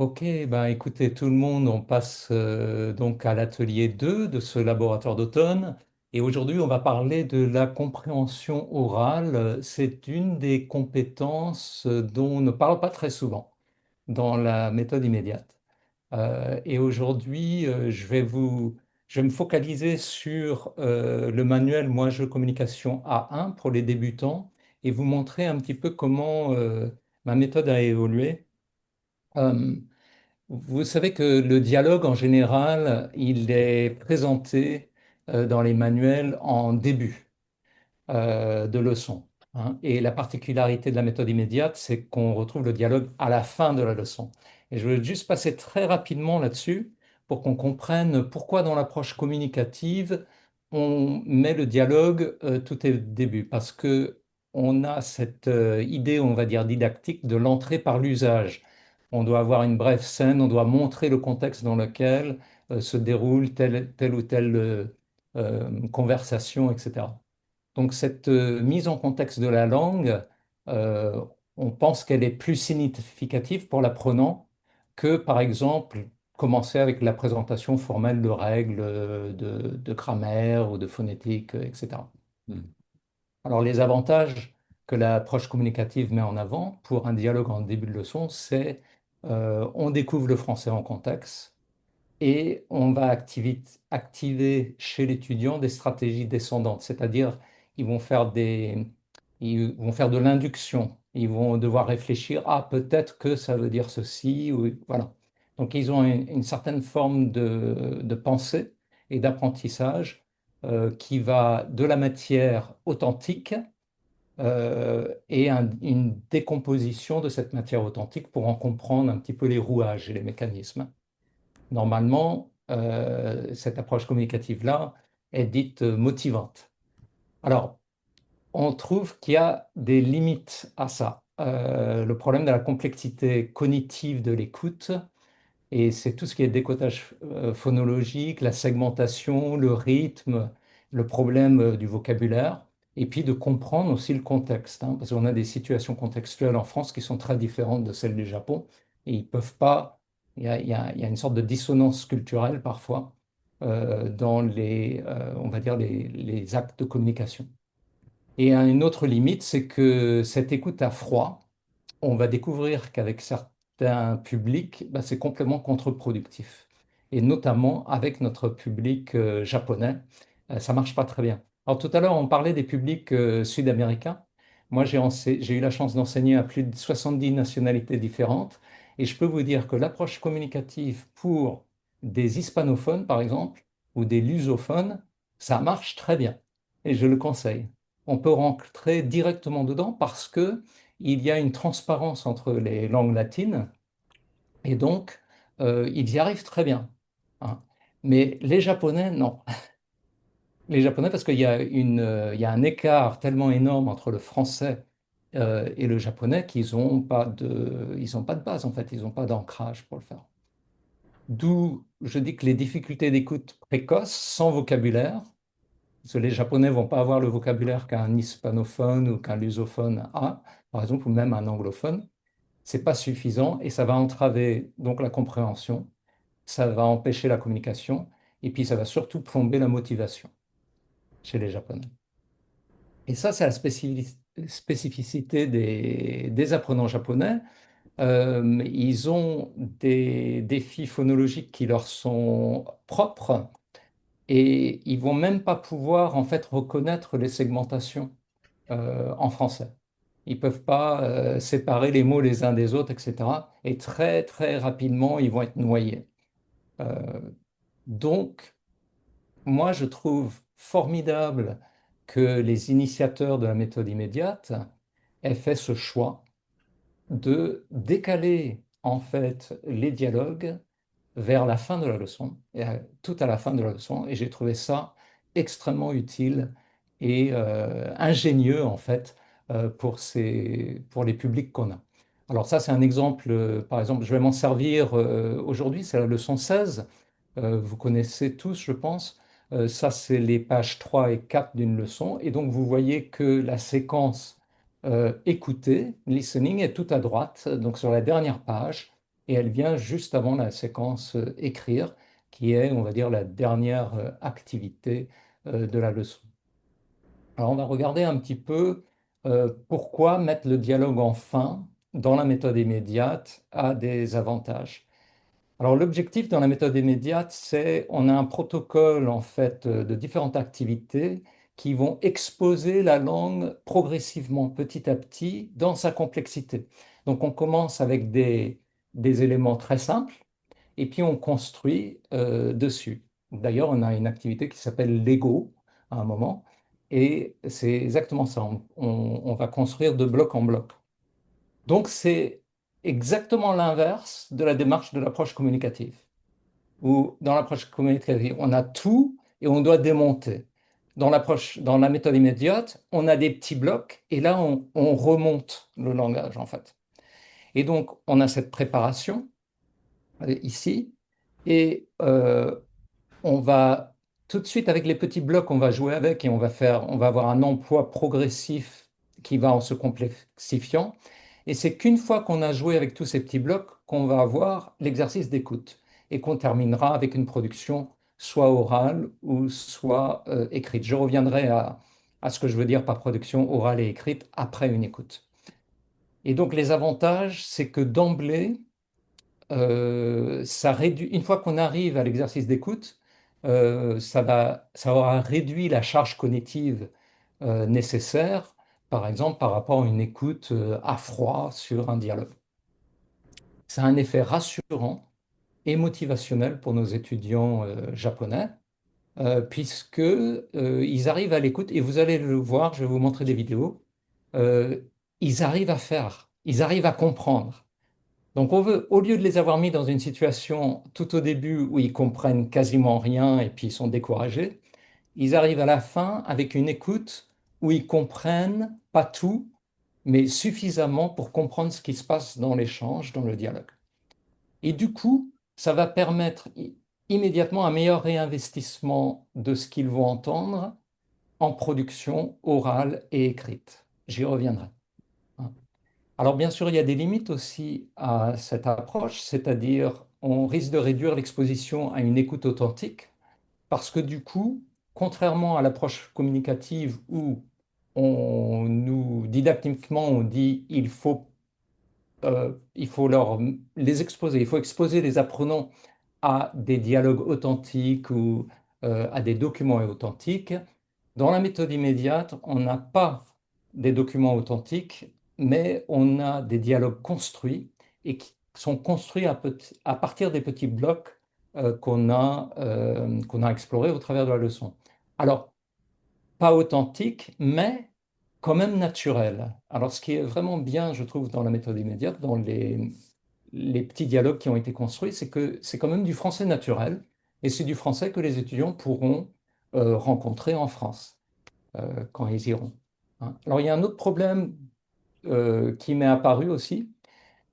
Ok, ben écoutez, tout le monde, on passe donc à l'atelier 2 de ce laboratoire d'automne. Et aujourd'hui, on va parler de la compréhension orale. C'est une des compétences dont on ne parle pas très souvent dans la méthode immédiate. Et aujourd'hui, je vais me focaliser sur le manuel Moi je communication A1 pour les débutants et vous montrer un petit peu comment ma méthode a évolué. Euh, Vous savez que le dialogue, en général, il est présenté dans les manuels en début de leçon, hein. Et la particularité de la méthode immédiate, c'est qu'on retrouve le dialogue à la fin de la leçon. Et je veux juste passer très rapidement là-dessus pour qu'on comprenne pourquoi dans l'approche communicative, on met le dialogue tout au début. Parce que on a cette idée, on va dire, didactique de l'entrée par l'usage. On doit avoir une brève scène, on doit montrer le contexte dans lequel se déroule telle ou telle conversation, etc. Donc cette mise en contexte de la langue, euh, on pense qu'elle est plus significative pour l'apprenant que, par exemple, commencer avec la présentation formelle de règles de grammaire ou de phonétique, etc. Hmm. Alors les avantages que l'approche communicative met en avant pour un dialogue en début de leçon, c'est on découvre le français en contexte et on va activer chez l'étudiant des stratégies descendantes, c'est-à-dire ils vont faire ils vont faire de l'induction, ils vont devoir réfléchir, ah peut-être que ça veut dire ceci, ou voilà. Donc ils ont une certaine forme de pensée et d'apprentissage qui va de la matière authentique et une décomposition de cette matière authentique pour en comprendre un petit peu les rouages et les mécanismes. Normalement, cette approche communicative-là est dite motivante. Alors, on trouve qu'il y a des limites à ça. Le problème de la complexité cognitive de l'écoute, et c'est tout ce qui est décotage phonologique, la segmentation, le rythme, le problème du vocabulaire, et puis de comprendre aussi le contexte, hein, parce qu'on a des situations contextuelles en France qui sont très différentes de celles du Japon, et ils peuvent pas, il y a une sorte de dissonance culturelle parfois dans on va dire, les actes de communication. Et une autre limite, c'est que cette écoute à froid, on va découvrir qu'avec certains publics, bah, c'est complètement contre-productif. Et notamment avec notre public japonais, ça marche pas très bien. Alors tout à l'heure, on parlait des publics sud-américains. Moi, j'ai eu la chance d'enseigner à plus de 70 nationalités différentes. Et je peux vous dire que l'approche communicative pour des hispanophones, par exemple, ou des lusophones, ça marche très bien. Et je le conseille. On peut rentrer directement dedans parce que il y a une transparence entre les langues latines et donc ils y arrivent très bien, hein. Mais les Japonais, non. Les Japonais, parce il y a un écart tellement énorme entre le français et le japonais ils ont pas de base en fait, ils n'ont pas d'ancrage pour le faire. D'où je dis que les difficultés d'écoute précoce, sans vocabulaire, parce que les Japonais vont pas avoir le vocabulaire qu'un hispanophone ou qu'un lusophone a, par exemple, ou même un anglophone. C'est pas suffisant et ça va entraver donc la compréhension, ça va empêcher la communication et puis ça va surtout plomber la motivation chez les Japonais. Et ça, c'est la spécificité des apprenants japonais. Ils ont des défis phonologiques qui leur sont propres et ils vont même pas pouvoir en fait reconnaître les segmentations en français. Ils peuvent pas séparer les mots les uns des autres, etc. Et très, très rapidement, ils vont être noyés. Euh, donc, moi, je trouve formidable que les initiateurs de la méthode immédiate aient fait ce choix de décaler en fait les dialogues vers la fin de la leçon, tout à la fin de la leçon, et j'ai trouvé ça extrêmement utile et ingénieux en fait pour les publics qu'on a. Alors ça, c'est un exemple, par exemple, je vais m'en servir aujourd'hui, c'est la leçon 16. Vous connaissez tous, je pense. Ça, c'est les pages 3 et 4 d'une leçon. Et donc, vous voyez que la séquence écouter, listening, est tout à droite, donc sur la dernière page. et elle vient juste avant la séquence écrire, qui est, on va dire, la dernière activité de la leçon. Alors, on va regarder un petit peu pourquoi mettre le dialogue en fin dans la méthode immédiate a des avantages. Alors, l'objectif dans la méthode immédiate, c'est on a un protocole en fait de différentes activités qui vont exposer la langue progressivement, petit à petit, dans sa complexité. Donc, on commence avec des éléments très simples et puis on construit dessus. D'ailleurs, on a une activité qui s'appelle Lego à un moment, et c'est exactement ça. On va construire de bloc en bloc. Donc, c'est exactement l'inverse de la démarche de l'approche communicative, où dans l'approche communicative, on a tout et on doit démonter. Dans la méthode immédiate, on a des petits blocs et là, on remonte le langage, en fait. Et donc, on a cette préparation ici, et on va tout de suite avec les petits blocs, on va jouer avec et on va avoir un emploi progressif qui va en se complexifiant. Et c'est qu'une fois qu'on a joué avec tous ces petits blocs qu'on va avoir l'exercice d'écoute et qu'on terminera avec une production soit orale ou soit écrite. Je reviendrai à ce que je veux dire par production orale et écrite après une écoute. Et donc les avantages, c'est que d'emblée, ça réduit, une fois qu'on arrive à l'exercice d'écoute, ça aura réduit la charge cognitive nécessaire, par exemple par rapport à une écoute à froid sur un dialogue. Ça a un effet rassurant et motivationnel pour nos étudiants japonais, puisque ils arrivent à l'écoute, et vous allez le voir, je vais vous montrer des vidéos, euh, ils arrivent à faire, ils arrivent à comprendre. Donc on veut, au lieu de les avoir mis dans une situation tout au début où ils comprennent quasiment rien et puis ils sont découragés, ils arrivent à la fin avec une écoute où ils comprennent pas tout, mais suffisamment pour comprendre ce qui se passe dans l'échange, dans le dialogue. Et du coup, ça va permettre immédiatement un meilleur réinvestissement de ce qu'ils vont entendre en production orale et écrite. J'y reviendrai, hein. Alors bien sûr, il y a des limites aussi à cette approche, c'est-à-dire on risque de réduire l'exposition à une écoute authentique parce que du coup, contrairement à l'approche communicative où didactiquement, on dit il faut les exposer, il faut exposer les apprenants à des dialogues authentiques ou à des documents authentiques. Dans la méthode immédiate, on n'a pas des documents authentiques, mais on a des dialogues construits et qui sont construits à partir des petits blocs qu'on a explorés au travers de la leçon. Alors, pas authentique, mais quand même naturel. Alors, ce qui est vraiment bien, je trouve, dans la méthode immédiate, dans les petits dialogues qui ont été construits, c'est que c'est quand même du français naturel, et c'est du français que les étudiants pourront rencontrer en France quand ils iront, hein. Alors, il y a un autre problème qui m'est apparu aussi,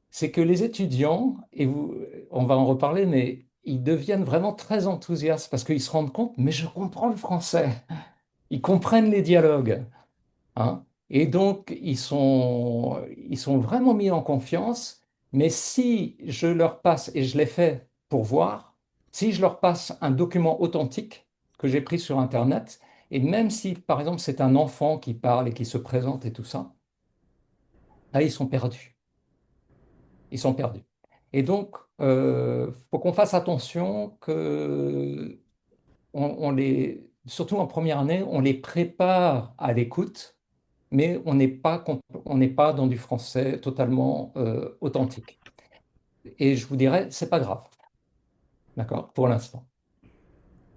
c'est que les étudiants, on va en reparler, mais ils deviennent vraiment très enthousiastes parce qu'ils se rendent compte, mais je comprends le français, ils comprennent les dialogues, hein. Et donc, ils sont vraiment mis en confiance. Mais si je leur passe, et je l'ai fait pour voir, si je leur passe un document authentique que j'ai pris sur Internet, et même si, par exemple, c'est un enfant qui parle et qui se présente et tout ça, là, ils sont perdus. Ils sont perdus. Et donc, faut qu'on fasse attention que surtout en première année, on les prépare à l'écoute, mais on n'est pas dans du français totalement authentique. Et je vous dirais, c'est pas grave, d'accord, pour l'instant.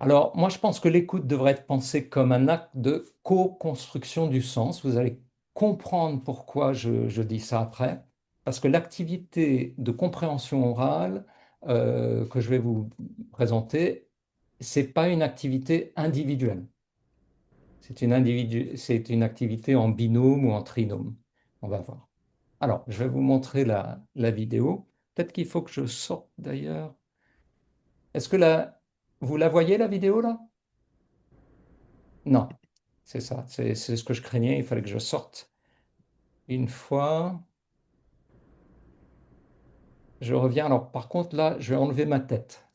Alors, moi, je pense que l'écoute devrait être pensée comme un acte de co-construction du sens. Vous allez comprendre pourquoi je dis ça après, parce que l'activité de compréhension orale que je vais vous présenter, c'est pas une activité individuelle. C'est une activité en binôme ou en trinôme. On va voir. Alors, je vais vous montrer la vidéo. Peut-être qu'il faut que je sorte d'ailleurs. Est-ce que vous la voyez, la vidéo là? Non, c'est ça. C'est ce que je craignais. Il fallait que je sorte une fois. je reviens. Alors, par contre, là, je vais enlever ma tête.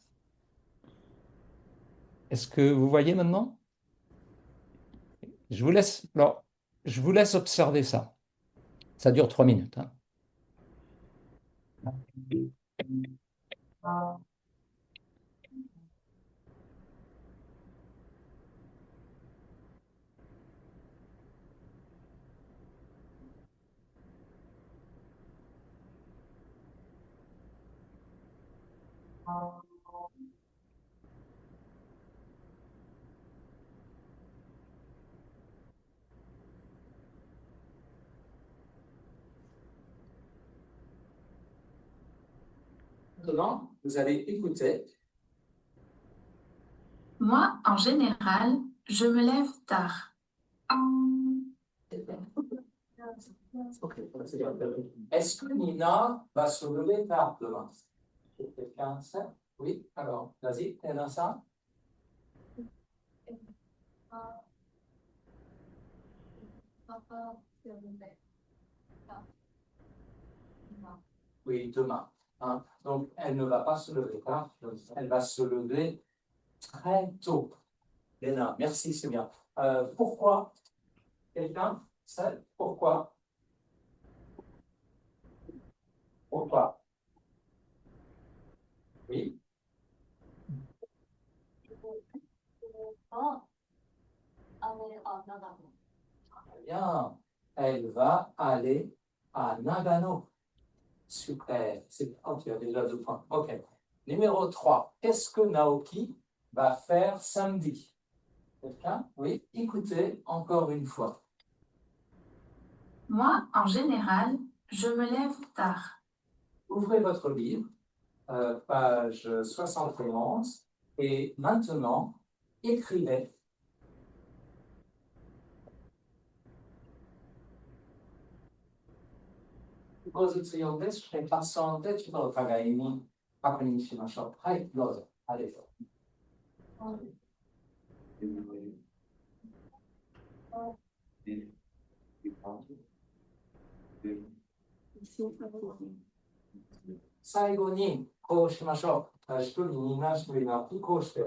Est-ce que vous voyez maintenant? Je vous laisse, alors, je vous laisse observer ça. Ça dure 3 minutes, hein. Maintenant, vous allez écouter. Moi, en général, je me lève tard. Ok, c'est bien. Est-ce que Nina va se lever tard demain? Quelqu'un sait? Oui, alors, vas-y, t'es ça? Oui, demain. Hein. Donc, elle ne va pas se lever tard, elle va se lever très tôt. Léna, merci, c'est bien. Pourquoi? Quelqu'un sait pourquoi? Pourquoi? Oui, très bien. Elle va aller à Nagano. Super. Oh, tu as déjà 2 points. OK. Numéro 3. Qu'est-ce que Naoki va faire samedi? Quelqu'un? Oui. Écoutez encore une fois. Moi, en général, je me lève tard. Ouvrez votre livre, page 71, et maintenant, écrivez. ご説明をです。これパソコンでちょっとお互いに確認しましょう。はい、どうぞ。ありがとう。最後に、こうしましょう。一人にな、一人がこうして。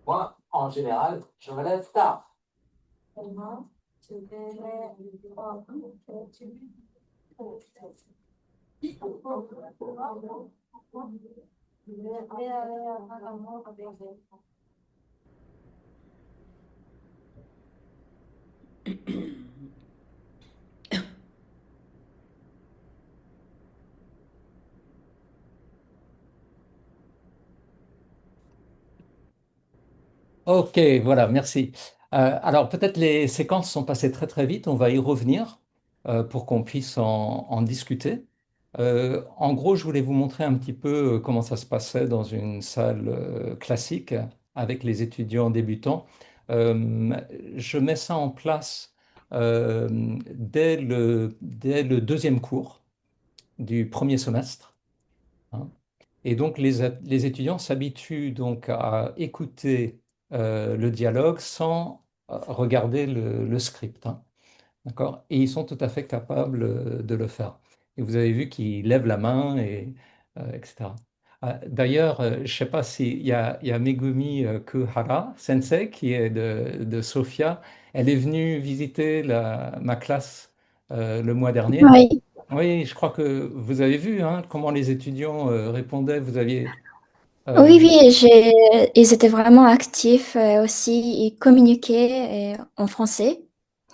Moi, en général, je me lève tard. Ok, voilà, merci. Alors peut-être les séquences sont passées très très vite, on va y revenir pour qu'on puisse en discuter. En gros, je voulais vous montrer un petit peu comment ça se passait dans une salle classique avec les étudiants débutants. Euh, je mets ça en place dès le deuxième cours du premier semestre, hein. Et donc, les étudiants s'habituent donc à écouter le dialogue sans regarder le script, hein. D'accord? Et ils sont tout à fait capables de le faire. Et vous avez vu qu'ils lèvent la main, etc. D'ailleurs, je ne sais pas s'il y a Megumi Kuhara, sensei, qui est de Sofia. Elle est venue visiter ma classe le mois dernier. Oui, Oui, je crois que vous avez vu hein, comment les étudiants répondaient. Vous aviez. euh, oui, oui, ils étaient vraiment actifs aussi, ils communiquaient en français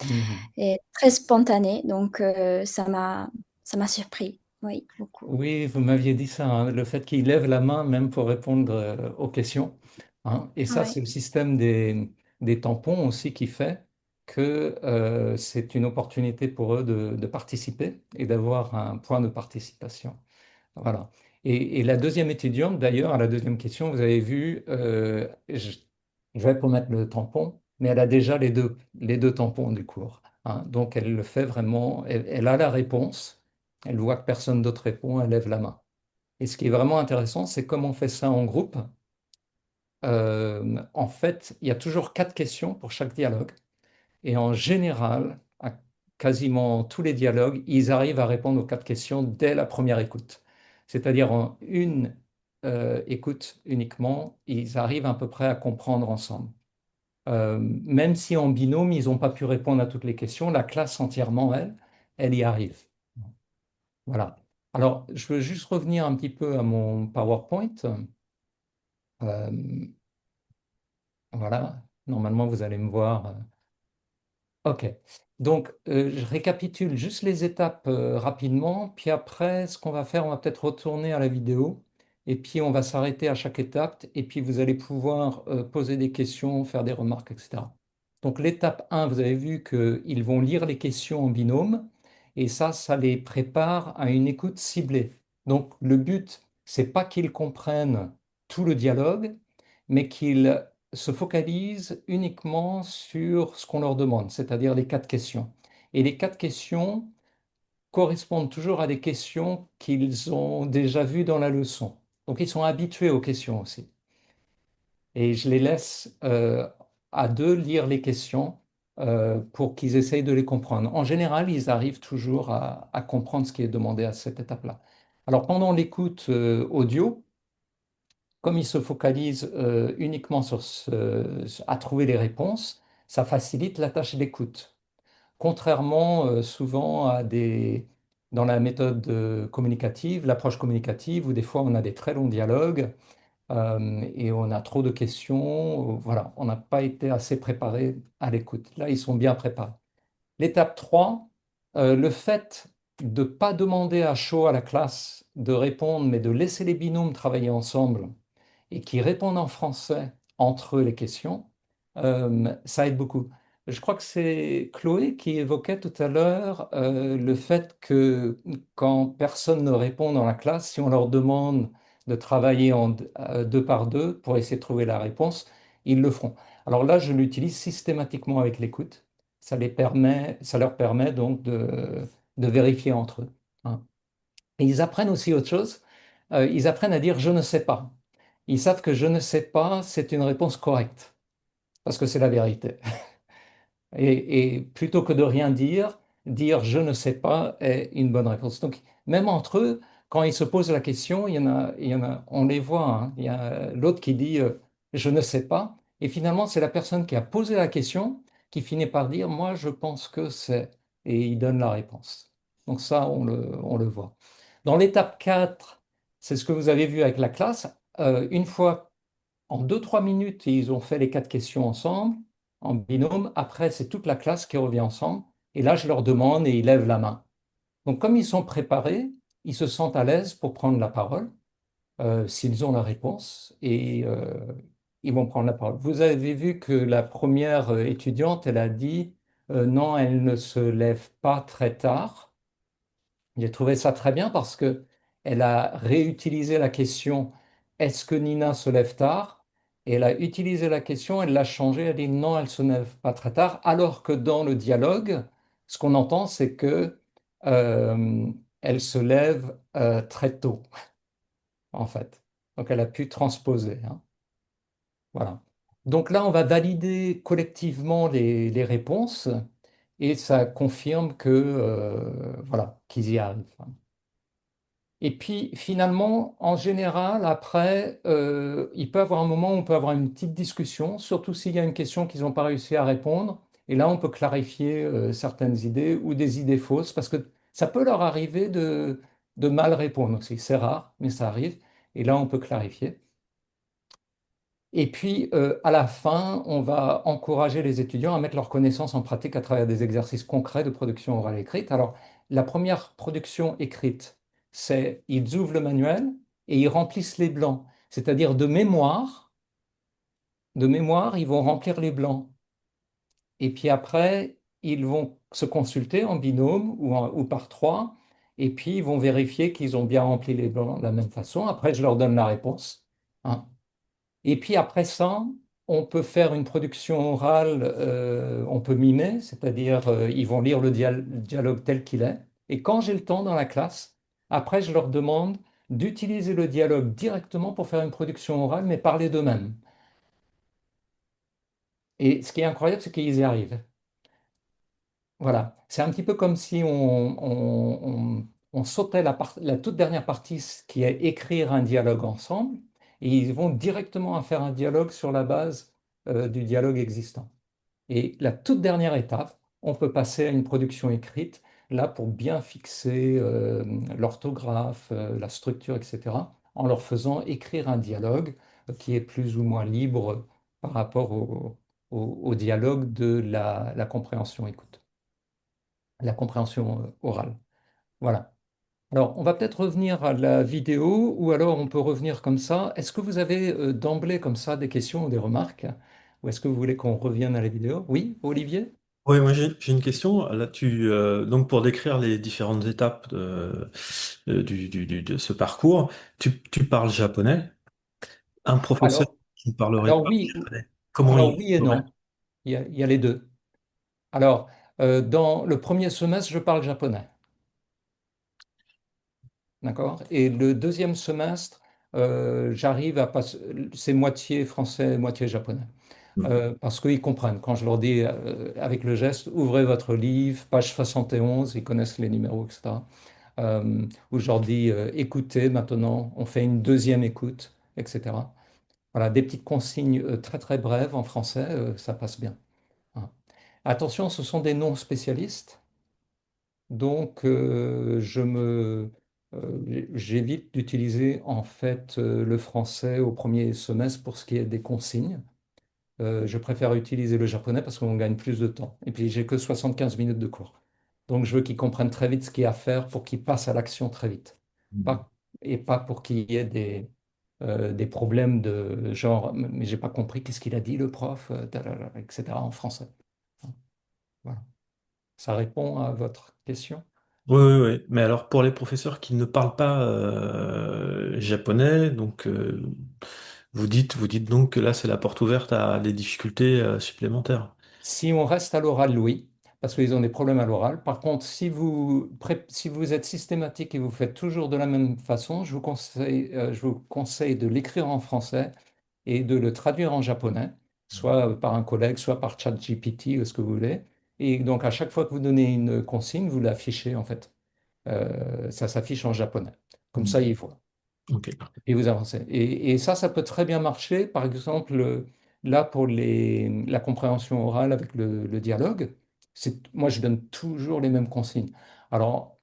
mhm. et très spontané, donc ça m'a surpris, oui, beaucoup. Oui, vous m'aviez dit ça, hein, le fait qu'ils lèvent la main même pour répondre aux questions, hein. Et ça, Oui, c'est le système des tampons aussi qui fait que c'est une opportunité pour eux de participer et d'avoir un point de participation. Voilà. Et la deuxième étudiante, d'ailleurs, à la deuxième question, vous avez vu, je vais pour mettre le tampon, mais elle a déjà les deux tampons du cours, hein. Donc, elle le fait vraiment, elle a la réponse, elle voit que personne d'autre répond, elle lève la main. Et ce qui est vraiment intéressant, c'est comment on fait ça en groupe. En fait, il y a toujours 4 questions pour chaque dialogue. Et en général, quasiment tous les dialogues, ils arrivent à répondre aux quatre questions dès la première écoute. C'est-à-dire en une écoute uniquement, ils arrivent à peu près à comprendre ensemble. Même si en binôme, ils n'ont pas pu répondre à toutes les questions, la classe entièrement, elle y arrive. Voilà. Alors, je veux juste revenir un petit peu à mon PowerPoint. Euh, voilà. Normalement, vous allez me voir. OK. Donc, je récapitule juste les étapes rapidement, puis après, ce qu'on va faire, on va peut-être retourner à la vidéo, et puis on va s'arrêter à chaque étape, et puis vous allez pouvoir poser des questions, faire des remarques, etc. Donc, l'étape 1, vous avez vu qu'ils vont lire les questions en binôme, et ça les prépare à une écoute ciblée. Donc, le but, c'est pas qu'ils comprennent tout le dialogue, mais qu'ils se focalisent uniquement sur ce qu'on leur demande, c'est-à-dire les quatre questions. Et les quatre questions correspondent toujours à des questions qu'ils ont déjà vues dans la leçon. Donc ils sont habitués aux questions aussi. Et je les laisse à deux lire les questions pour qu'ils essayent de les comprendre. En général, ils arrivent toujours à comprendre ce qui est demandé à cette étape-là. Alors pendant l'écoute audio, comme il se focalise uniquement à trouver les réponses, ça facilite la tâche d'écoute. Contrairement souvent dans la méthode communicative, l'approche communicative, où des fois on a des très longs dialogues et on a trop de questions, voilà, on n'a pas été assez préparé à l'écoute. Là, ils sont bien préparés. L'étape 3, le fait de ne pas demander à chaud à la classe de répondre, mais de laisser les binômes travailler ensemble et qui répondent en français entre eux les questions, ça aide beaucoup. Je crois que c'est Chloé qui évoquait tout à l'heure le fait que quand personne ne répond dans la classe, si on leur demande de travailler deux par deux pour essayer de trouver la réponse, ils le feront. Alors là, je l'utilise systématiquement avec l'écoute. Ça leur permet donc de vérifier entre eux, hein. Et ils apprennent aussi autre chose. Ils apprennent à dire je ne sais pas. Ils savent que je ne sais pas, c'est une réponse correcte, parce que c'est la vérité. Et plutôt que de rien dire, dire je ne sais pas est une bonne réponse. Donc, même entre eux, quand ils se posent la question, on les voit, hein. Il y a l'autre qui dit je ne sais pas. Et finalement, c'est la personne qui a posé la question qui finit par dire moi, je pense que c'est. Et il donne la réponse. Donc, ça, on le voit. Dans l'étape 4, c'est ce que vous avez vu avec la classe. Une fois en deux-trois minutes, ils ont fait les quatre questions ensemble, en binôme. Après, c'est toute la classe qui revient ensemble. Et là, je leur demande et ils lèvent la main. Donc, comme ils sont préparés, ils se sentent à l'aise pour prendre la parole, s'ils ont la réponse, et ils vont prendre la parole. Vous avez vu que la première étudiante, elle a dit, non, elle ne se lève pas très tard. J'ai trouvé ça très bien parce que elle a réutilisé la question est-ce que Nina se lève tard? Et elle a utilisé la question, elle l'a changée, elle dit non, elle se lève pas très tard, alors que dans le dialogue, ce qu'on entend, c'est que euh, elle se lève très tôt, en fait. Donc elle a pu transposer, hein. Voilà. Donc là, on va valider collectivement les réponses et ça confirme que voilà, qu'ils y arrivent. Et puis finalement, en général, après, il peut y avoir un moment où on peut avoir une petite discussion, surtout s'il y a une question qu'ils n'ont pas réussi à répondre. Et là, on peut clarifier certaines idées ou des idées fausses, parce que ça peut leur arriver de mal répondre aussi. C'est rare, mais ça arrive. Et là, on peut clarifier. Et puis, à la fin, on va encourager les étudiants à mettre leurs connaissances en pratique à travers des exercices concrets de production orale écrite. Alors, la première production écrite, c'est ils ouvrent le manuel et ils remplissent les blancs. C'est-à-dire de mémoire, ils vont remplir les blancs. Et puis après, ils vont se consulter en binôme ou par trois. Et puis, ils vont vérifier qu'ils ont bien rempli les blancs de la même façon. Après, je leur donne la réponse, hein. Et puis après ça, on peut faire une production orale, on peut mimer, c'est-à-dire ils vont lire le dialogue tel qu'il est. Et quand j'ai le temps dans la classe, après je leur demande d'utiliser le dialogue directement pour faire une production orale, mais parler d'eux-mêmes. Et ce qui est incroyable, c'est qu'ils y arrivent. Voilà, c'est un petit peu comme si on sautait la toute dernière partie, ce qui est écrire un dialogue ensemble, et ils vont directement à faire un dialogue sur la base du dialogue existant. Et la toute dernière étape, on peut passer à une production écrite, là pour bien fixer l'orthographe, la structure, etc., en leur faisant écrire un dialogue qui est plus ou moins libre par rapport au dialogue de la compréhension écoute, la compréhension orale. Voilà. Alors, on va peut-être revenir à la vidéo ou alors on peut revenir comme ça. Est-ce que vous avez d'emblée comme ça des questions ou des remarques? Ou est-ce que vous voulez qu'on revienne à la vidéo? Oui, Olivier? Oui, moi j'ai une question. Là, donc pour décrire les différentes étapes de ce parcours, tu parles japonais. Un professeur Alors, qui ne parlerait alors pas oui, japonais, comment alors il oui et ferait? non. Il y a les deux. Alors, dans le premier semestre, je parle japonais. D'accord? Et le deuxième semestre, j'arrive à passer, c'est moitié français, moitié japonais. Parce qu'ils comprennent. Quand je leur dis avec le geste, ouvrez votre livre, page 71, ils connaissent les numéros, etc. Où je leur dis, écoutez maintenant, on fait une deuxième écoute, etc. Voilà, des petites consignes très très brèves en français, ça passe bien. Hein. Attention, ce sont des non-spécialistes, donc j'évite d'utiliser en fait le français au premier semestre pour ce qui est des consignes. Je préfère utiliser le japonais parce qu'on gagne plus de temps. Et puis, j'ai que 75 minutes de cours. Donc, je veux qu'ils comprennent très vite ce qu'il y a à faire pour qu'ils passent à l'action très vite. Pas, et pas pour qu'il y ait des problèmes de genre, mais j'ai pas compris qu'est-ce qu'il a dit, le prof, etc. en français. Voilà. Ça répond à votre question? Oui, oui, oui. Mais alors pour les professeurs qui ne parlent pas japonais, donc vous dites donc que là c'est la porte ouverte à des difficultés supplémentaires. Si on reste à l'oral, oui, parce qu'ils ont des problèmes à l'oral. Par contre, si vous êtes systématique et vous faites toujours de la même façon, je vous conseille de l'écrire en français et de le traduire en japonais, soit par un collègue, soit par ChatGPT ou ce que vous voulez. Et donc, à chaque fois que vous donnez une consigne, vous l'affichez en fait. Ça s'affiche en japonais. Comme ça, Mm. il voit. Ok. Et vous avancez. Et ça peut très bien marcher. Par exemple, là, pour la compréhension orale avec le dialogue, moi, je donne toujours les mêmes consignes. Alors,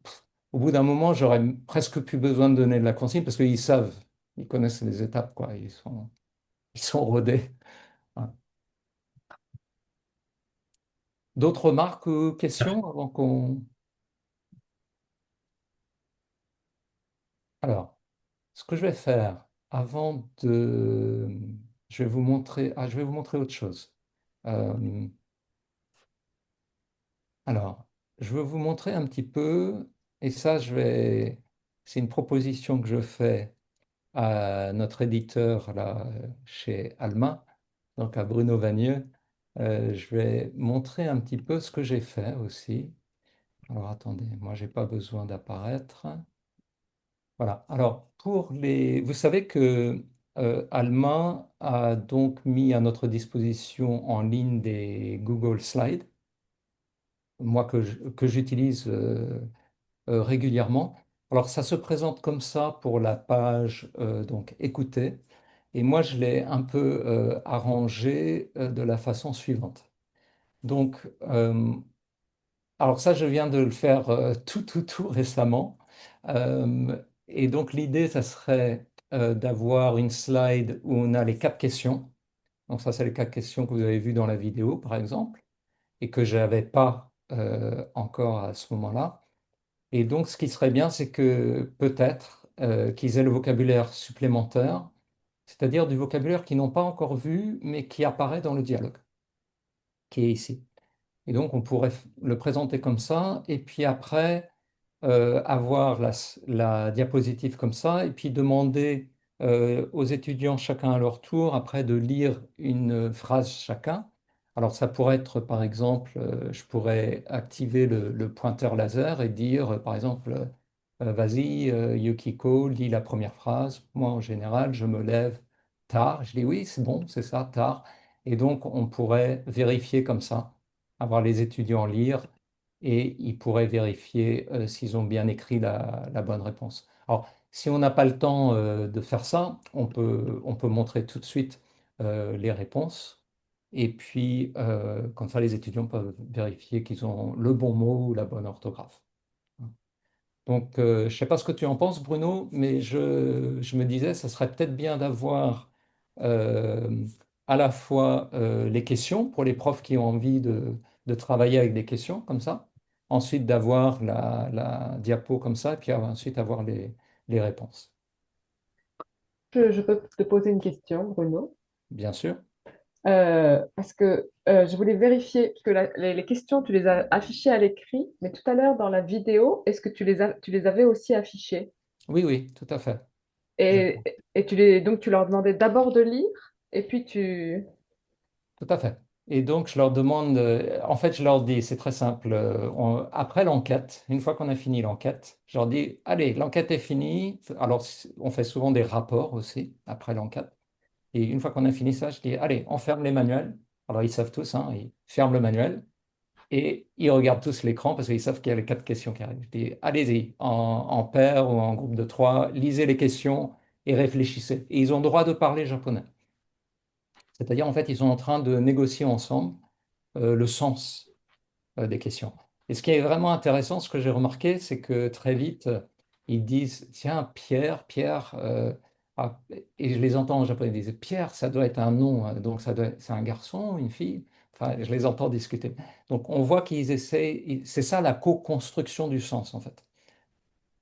au bout d'un moment, j'aurais presque plus besoin de donner de la consigne parce qu'ils savent, ils connaissent les étapes, quoi. Ils sont rodés. Voilà. D'autres remarques ou questions avant qu'on... Alors, ce que je vais faire avant de... je vais vous montrer autre chose. Euh, Alors, je veux vous montrer un petit peu, et ça, c'est une proposition que je fais à notre éditeur là, chez Alma, donc à Bruno Vagneux. Je vais montrer un petit peu ce que j'ai fait aussi. Alors, attendez, moi, j'ai pas besoin d'apparaître. Voilà. Alors, vous savez que Alma a donc mis à notre disposition en ligne des Google Slides, moi que j'utilise régulièrement. Alors ça se présente comme ça pour la page donc écoutez. Et moi je l'ai un peu arrangé de la façon suivante. Donc alors ça je viens de le faire tout récemment. Et donc l'idée ça serait d'avoir une slide où on a les quatre questions. Donc ça c'est les quatre questions que vous avez vues dans la vidéo par exemple et que je n'avais pas encore à ce moment-là. Et donc, ce qui serait bien, c'est que peut-être qu'ils aient le vocabulaire supplémentaire, c'est-à-dire du vocabulaire qu'ils n'ont pas encore vu, mais qui apparaît dans le dialogue, qui est ici. Et donc, on pourrait le présenter comme ça, et puis après, avoir la diapositive comme ça, et puis demander aux étudiants, chacun à leur tour, après de lire une phrase chacun. Alors, ça pourrait être, par exemple, je pourrais activer le pointeur laser et dire, par exemple, vas-y, Yukiko, lis la première phrase. Moi, en général, je me lève tard. Je dis oui, c'est bon, c'est ça, tard. Et donc, on pourrait vérifier comme ça, avoir les étudiants lire. et ils pourraient vérifier s'ils ont bien écrit la bonne réponse. Alors, si on n'a pas le temps de faire ça, on peut montrer tout de suite les réponses. Et puis, comme ça, les étudiants peuvent vérifier qu'ils ont le bon mot ou la bonne orthographe. Donc, je ne sais pas ce que tu en penses, Bruno, mais je me disais, ça serait peut-être bien d'avoir euh, à la fois les questions pour les profs qui ont envie de travailler avec des questions comme ça, ensuite d'avoir la diapo comme ça, et puis ensuite avoir les réponses, Je peux te poser une question, Bruno. bien sûr. Parce que je voulais vérifier, parce que les questions, tu les as affichées à l'écrit, mais tout à l'heure dans la vidéo, est-ce que tu les avais aussi affichées? Oui, oui, tout à fait. Je- Et, donc tu leur demandais d'abord de lire, et puis tu... Tout à fait. Et donc, je leur demande, en fait, je leur dis, c'est très simple, après l'enquête, une fois qu'on a fini l'enquête, je leur dis, allez, l'enquête est finie. Alors, on fait souvent des rapports aussi après l'enquête. Et une fois qu'on a fini ça, je dis, allez, on ferme les manuels. Alors, ils savent tous, hein, ils ferment le manuel et ils regardent tous l'écran parce qu'ils savent qu'il y a les quatre questions qui arrivent. Je dis, allez-y, en paire ou en groupe de trois, lisez les questions et réfléchissez. Et ils ont le droit de parler japonais. C'est-à-dire, en fait, ils sont en train de négocier ensemble le sens des questions. Et ce qui est vraiment intéressant, ce que j'ai remarqué, c'est que très vite, ils disent, tiens, Pierre, et je les entends en japonais, ils disent, Pierre, ça doit être un nom, hein, donc c'est un garçon, une fille. Enfin, je les entends discuter. Donc, on voit qu'ils essaient, c'est ça la co-construction du sens, en fait.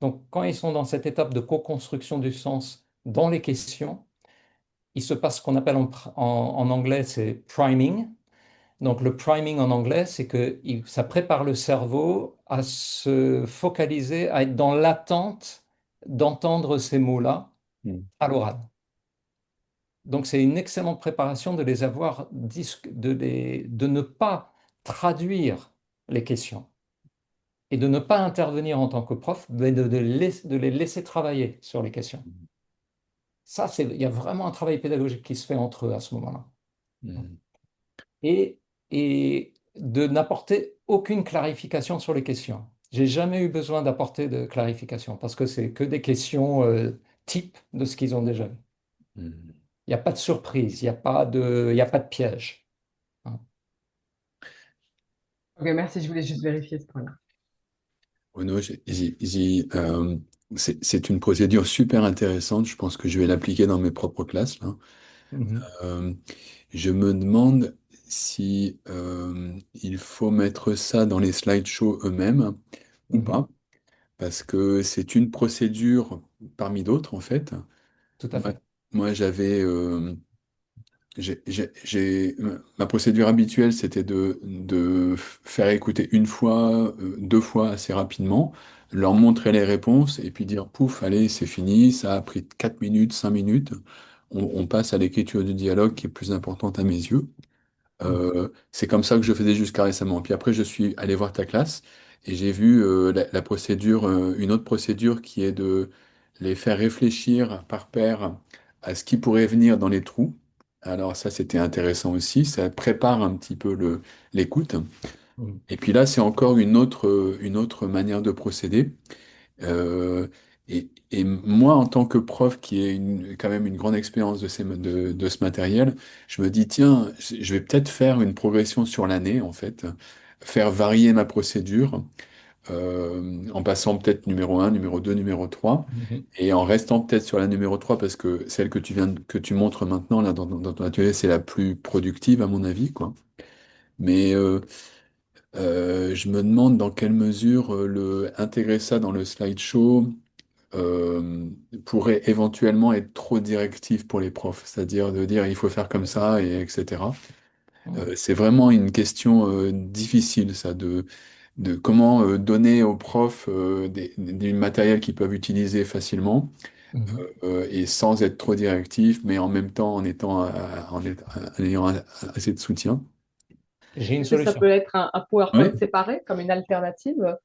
Donc, quand ils sont dans cette étape de co-construction du sens dans les questions, il se passe ce qu'on appelle en anglais, c'est priming. Donc le priming en anglais, c'est que ça prépare le cerveau à se focaliser, à être dans l'attente d'entendre ces mots-là Mm. à l'oral. Donc c'est une excellente préparation de les avoir, de ne pas traduire les questions et de ne pas intervenir en tant que prof, mais de les laisser travailler sur les questions. Ça, il y a vraiment un travail pédagogique qui se fait entre eux à ce moment-là. Mm. et, et de n'apporter aucune clarification sur les questions. J'ai jamais eu besoin d'apporter de clarification parce que c'est que des questions types de ce qu'ils ont déjà vu. Mm. Il n'y a pas de surprise, il y a pas de piège, hein. Ok, merci, je voulais juste vérifier ce point-là. Bruno, c'est une procédure super intéressante. Je pense que je vais l'appliquer dans mes propres classes, là. Mhm, Euh, je me demande si il faut mettre ça dans les slideshows eux-mêmes ou mhm, pas, parce que c'est une procédure parmi d'autres, en fait. tout à Moi, fait. moi, ma procédure habituelle, c'était de faire écouter une fois, deux fois assez rapidement, leur montrer les réponses et puis dire, pouf, allez, c'est fini, ça a pris 4 minutes, 5 minutes. On passe à l'écriture du dialogue qui est plus importante à mes yeux. Mhm, C'est comme ça que je faisais jusqu'à récemment. Puis après, je suis allé voir ta classe et j'ai vu la procédure, une autre procédure qui est de les faire réfléchir par paire à ce qui pourrait venir dans les trous. Alors ça, c'était intéressant aussi. Ça prépare un petit peu l'écoute. mhm, Et puis là, c'est encore une autre manière de procéder. Euh, et moi, en tant que prof qui ai quand même une grande expérience de ce matériel, je me dis, tiens, je vais peut-être faire une progression sur l'année, en fait, faire varier ma procédure, en passant peut-être numéro un, numéro 2, numéro 3, mhm. et en restant peut-être sur la numéro 3 parce que celle que que tu montres maintenant, là, dans ton atelier, c'est la plus productive, à mon avis, quoi. Mais je me demande dans quelle mesure intégrer ça dans le slideshow euh, pourrait éventuellement être trop directif pour les profs, c'est-à-dire de dire il faut faire comme ça, et etc. Mhm, C'est vraiment une question difficile, ça, de comment donner aux profs du matériel qu'ils peuvent utiliser facilement mhm. et sans être trop directif, mais en même temps en en ayant assez de soutien. J'ai une Est-ce que ça peut solution. être un PowerPoint Oui. séparé comme une alternative?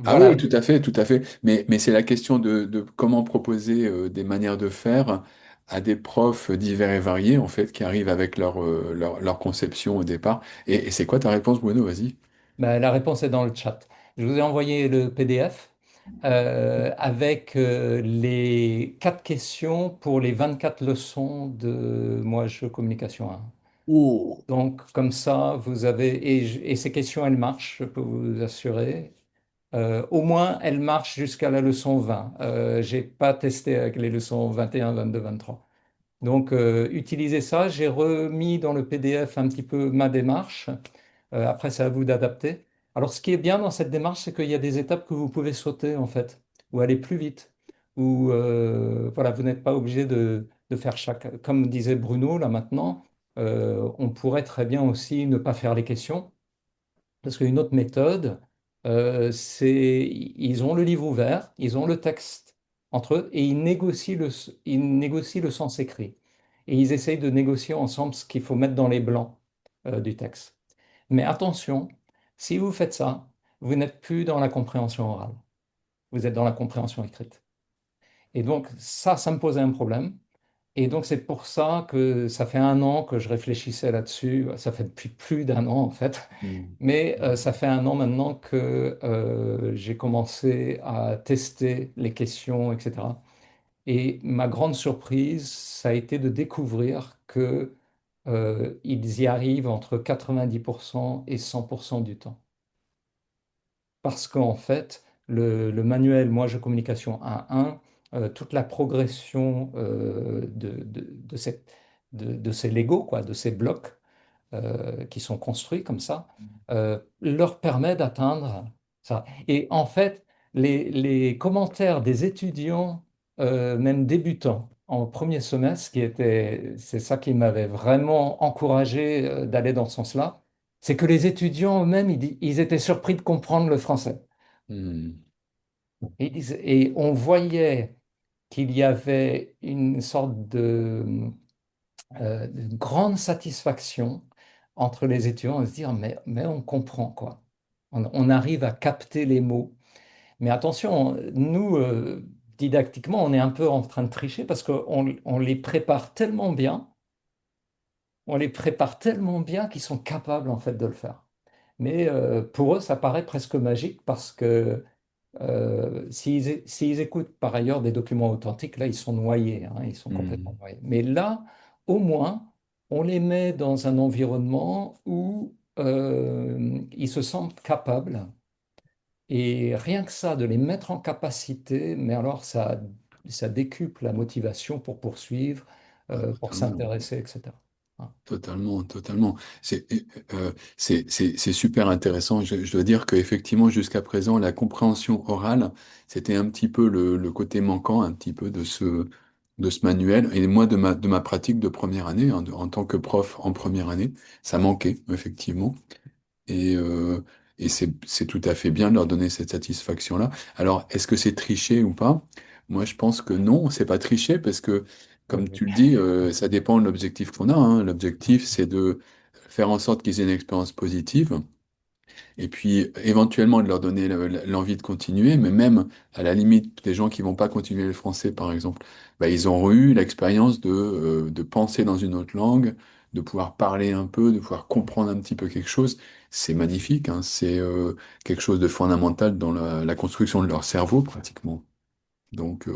Ah oui, Voilà. tout à fait, tout à fait. Mais c'est la question de comment proposer des manières de faire à des profs divers et variés, en fait, qui arrivent avec leur conception au départ. Et c'est quoi ta réponse, Bruno? Vas-y. Ben, la réponse est dans le chat. Je vous ai envoyé le PDF avec les 4 questions pour les 24 leçons de Moi Je Communication 1. Oh. Donc, comme ça, vous avez. Et ces questions, elles marchent, je peux vous assurer. Au moins, elles marchent jusqu'à la leçon 20. Je n'ai pas testé avec les leçons 21, 22, 23. Donc, utilisez ça. J'ai remis dans le PDF un petit peu ma démarche. Après, c'est à vous d'adapter. Alors, ce qui est bien dans cette démarche, c'est qu'il y a des étapes que vous pouvez sauter, en fait, ou aller plus vite, ou voilà, vous n'êtes pas obligé de faire chaque. Comme disait Bruno, là maintenant, on pourrait très bien aussi ne pas faire les questions, parce qu'une autre méthode, c'est ils ont le livre ouvert, ils ont le texte entre eux, et ils négocient le sens écrit. Et ils essayent de négocier ensemble ce qu'il faut mettre dans les blancs du texte. Mais attention, si vous faites ça, vous n'êtes plus dans la compréhension orale, vous êtes dans la compréhension écrite. Et donc ça me posait un problème. Et donc c'est pour ça que ça fait un an que je réfléchissais là-dessus. Ça fait depuis plus d'un an en fait. Mm. Mais ça fait un an maintenant que j'ai commencé à tester les questions, etc. Et ma grande surprise, ça a été de découvrir que ils y arrivent entre 90% et 100% du temps. Parce qu'en fait, le manuel Moi Je Communication 1.1, toute la progression de ces Legos, quoi, de ces blocs qui sont construits comme ça, leur permet d'atteindre ça. Et en fait, les commentaires des étudiants, même débutants, en premier semestre, c'est ça qui m'avait vraiment encouragé d'aller dans ce sens-là, c'est que les étudiants eux-mêmes, ils étaient surpris de comprendre le français. Mm. Et on voyait qu'il y avait une sorte de grande satisfaction entre les étudiants à se dire, mais on comprend quoi. On arrive à capter les mots. Mais attention, nous, didactiquement, on est un peu en train de tricher parce qu'on les prépare tellement bien, on les prépare tellement bien qu'ils sont capables en fait de le faire. Mais pour eux, ça paraît presque magique parce que s'ils écoutent par ailleurs des documents authentiques, là, ils sont noyés, hein, ils sont complètement Mm. noyés. Mais là, au moins, on les met dans un environnement où ils se sentent capables. Et rien que ça, de les mettre en capacité, mais alors ça décuple la motivation pour poursuivre, Ah, pour totalement. s'intéresser, etc. Hein. Totalement, totalement. C'est super intéressant. Je dois dire qu'effectivement, jusqu'à présent, la compréhension orale, c'était un petit peu le côté manquant, un petit peu de ce manuel. Et moi, de ma pratique de première année, hein, en tant que prof en première année, ça manquait, effectivement. Et, euh, et c'est tout à fait bien de leur donner cette satisfaction-là. Alors, est-ce que c'est tricher ou pas? Moi, je pense que non, c'est pas tricher parce que, comme Oui. tu le dis, ça dépend de l'objectif qu'on a, hein. L'objectif, c'est de faire en sorte qu'ils aient une expérience positive et puis éventuellement de leur donner l'envie de continuer, mais même à la limite, des gens qui vont pas continuer le français, par exemple, bah, ils ont eu l'expérience de penser dans une autre langue, de pouvoir parler un peu, de pouvoir comprendre un petit peu quelque chose. C'est magnifique, hein, c'est quelque chose de fondamental dans la construction de leur cerveau, pratiquement. Donc,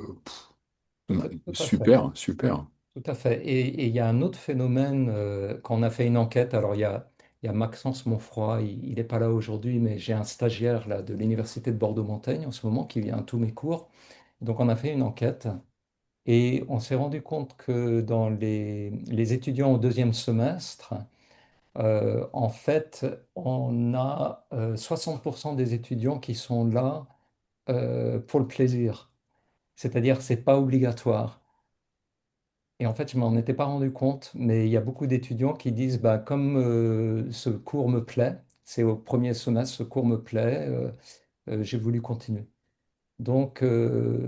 Tout à fait. super, super. Tout à fait. Et il y a un autre phénomène, quand on a fait une enquête, alors il y a Maxence Monfroy, il n'est pas là aujourd'hui, mais j'ai un stagiaire là, de l'Université de Bordeaux-Montaigne en ce moment qui vient à tous mes cours. Donc on a fait une enquête et on s'est rendu compte que dans les étudiants au deuxième semestre, en fait, on a 60% des étudiants qui sont là pour le plaisir. C'est-à-dire, c'est pas obligatoire. Et en fait, je m'en étais pas rendu compte, mais il y a beaucoup d'étudiants qui disent, bah, comme ce cours me plaît, c'est au premier semestre, ce cours me plaît, j'ai voulu continuer. Donc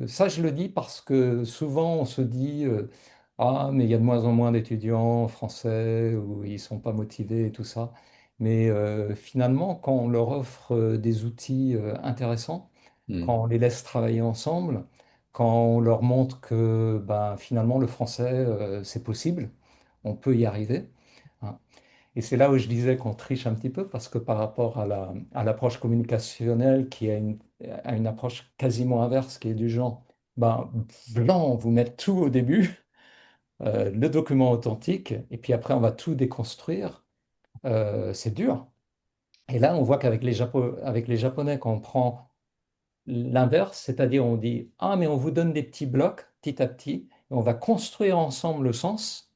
ça, je le dis parce que souvent on se dit, ah, mais il y a de moins en moins d'étudiants français ou ils sont pas motivés et tout ça. Mais finalement, quand on leur offre des outils intéressants, Hmm. quand on les laisse travailler ensemble, quand on leur montre que ben, finalement le français, c'est possible, on peut y arriver, hein. Et c'est là où je disais qu'on triche un petit peu parce que par rapport à l'approche communicationnelle qui a une approche quasiment inverse qui est du genre, ben, blanc, vous mettez tout au début, le document authentique, et puis après on va tout déconstruire, c'est dur. Et là, on voit qu'avec avec les Japonais, quand on prend l'inverse, c'est-à-dire on dit, ah, mais on vous donne des petits blocs petit à petit, et on va construire ensemble le sens,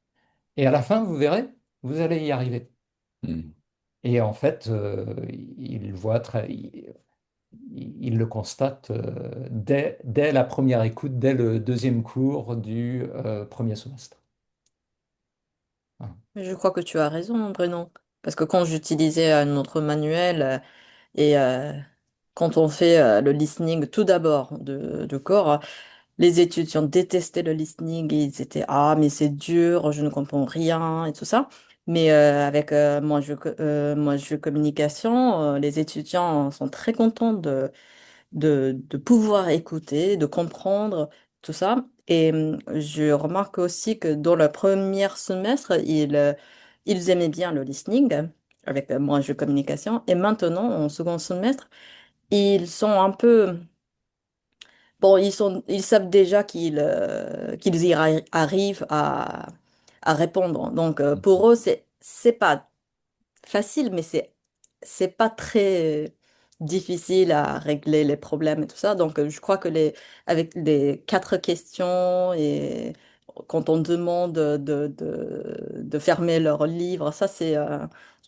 et à la fin, vous verrez, vous allez y arriver. Mm. Et en fait, il le constate dès la première écoute, dès le deuxième cours du premier semestre. Voilà. Mais je crois que tu as raison, Bruno. Parce que quand j'utilisais notre manuel et quand on fait le listening tout d'abord de corps, les étudiants détestaient le listening et ils étaient, ah, mais c'est dur, je ne comprends rien et tout ça. Mais avec moi, je communication, les étudiants sont très contents de pouvoir écouter, de comprendre tout ça. Et je remarque aussi que dans le premier semestre, ils aimaient bien le listening avec moi, je communication. Et maintenant, en second semestre, ils sont un peu... Bon, ils savent déjà qu'ils arrivent à répondre. Donc, pour eux, c'est pas facile, mais c'est pas très difficile à régler les problèmes et tout ça. Donc, je crois que avec les quatre questions et quand on demande de fermer leur livre, ça, c'est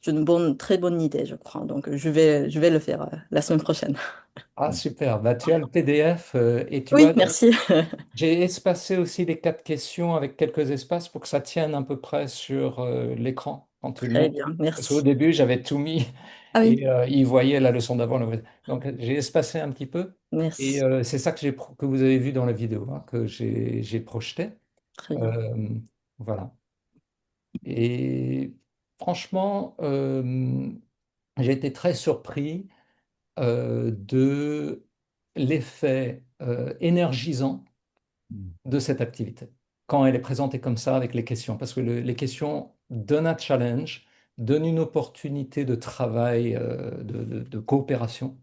une très bonne idée, je crois. Donc, je vais le faire la semaine prochaine. Ah, super. Bah, tu as le PDF et tu Oui, vois, merci. j'ai espacé aussi les quatre questions avec quelques espaces pour que ça tienne à peu près sur l'écran quand tu le Très montres. bien, Parce qu'au merci. début, j'avais tout mis Ah oui, et ils voyaient la leçon d'avant. Donc, j'ai espacé un petit peu. Et merci. c'est ça que vous avez vu dans la vidéo, hein, que j'ai projeté. Très bien. Euh, voilà. Et franchement, j'ai été très surpris de l'effet énergisant Mm. de cette activité quand elle est présentée comme ça avec les questions. Parce que les questions donnent un challenge, donnent une opportunité de travail, de coopération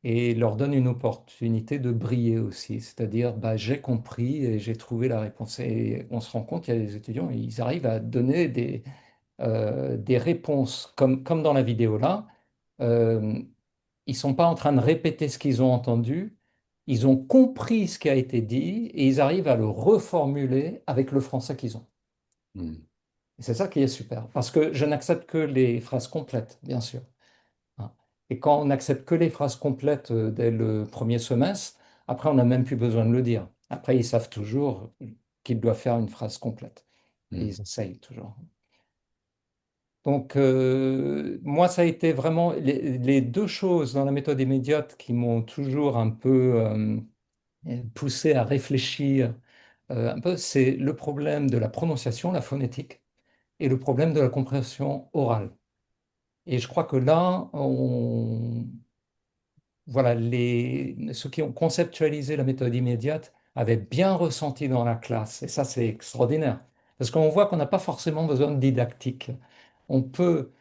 et leur donnent une opportunité de briller aussi. C'est-à-dire, bah, j'ai compris et j'ai trouvé la réponse. Et on se rend compte, il y a des étudiants, ils arrivent à donner des réponses comme dans la vidéo là. Euh, Ils sont pas en train de répéter ce qu'ils ont entendu, ils ont compris ce qui a été dit et ils arrivent à le reformuler avec le français qu'ils ont. Mm. Et c'est ça qui est super, parce que je n'accepte que les phrases complètes, bien sûr, hein. Et quand on n'accepte que les phrases complètes dès le premier semestre, après on n'a même plus besoin de le dire. Après, ils savent toujours qu'ils doivent faire une phrase complète. Et Mm. ils essayent toujours. Donc, moi, ça a été vraiment les deux choses dans la méthode immédiate qui m'ont toujours un peu poussé à réfléchir un peu, c'est le problème de la prononciation, la phonétique, et le problème de la compréhension orale. Et je crois que là, voilà, ceux qui ont conceptualisé la méthode immédiate avaient bien ressenti dans la classe. Et ça, c'est extraordinaire. Parce qu'on voit qu'on n'a pas forcément besoin de didactique. On peut,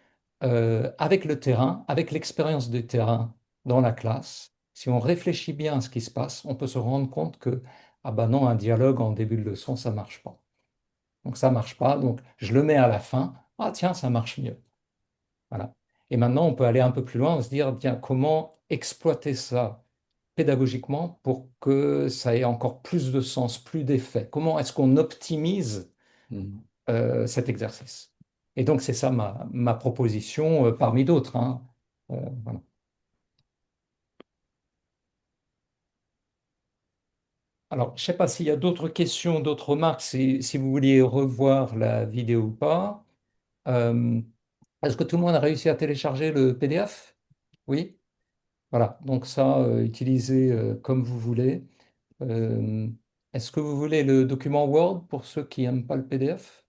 avec le terrain, avec l'expérience du terrain dans la classe, si on réfléchit bien à ce qui se passe, on peut se rendre compte que, ah ben non, un dialogue en début de leçon, ça marche pas. Donc ça marche pas, donc je le mets à la fin. Ah tiens, ça marche mieux. Voilà. Et maintenant, on peut aller un peu plus loin, se dire, bien, comment exploiter ça pédagogiquement pour que ça ait encore plus de sens, plus d'effet? Comment est-ce qu'on optimise Mm. cet exercice? Et donc, c'est ça ma proposition parmi d'autres, hein. Voilà. Alors, je ne sais pas s'il y a d'autres questions, d'autres remarques, si vous vouliez revoir la vidéo ou pas. Euh, Est-ce que tout le monde a réussi à télécharger le PDF? Oui? Voilà, donc ça, utilisez comme vous voulez. Euh, Est-ce que vous voulez le document Word pour ceux qui n'aiment pas le PDF?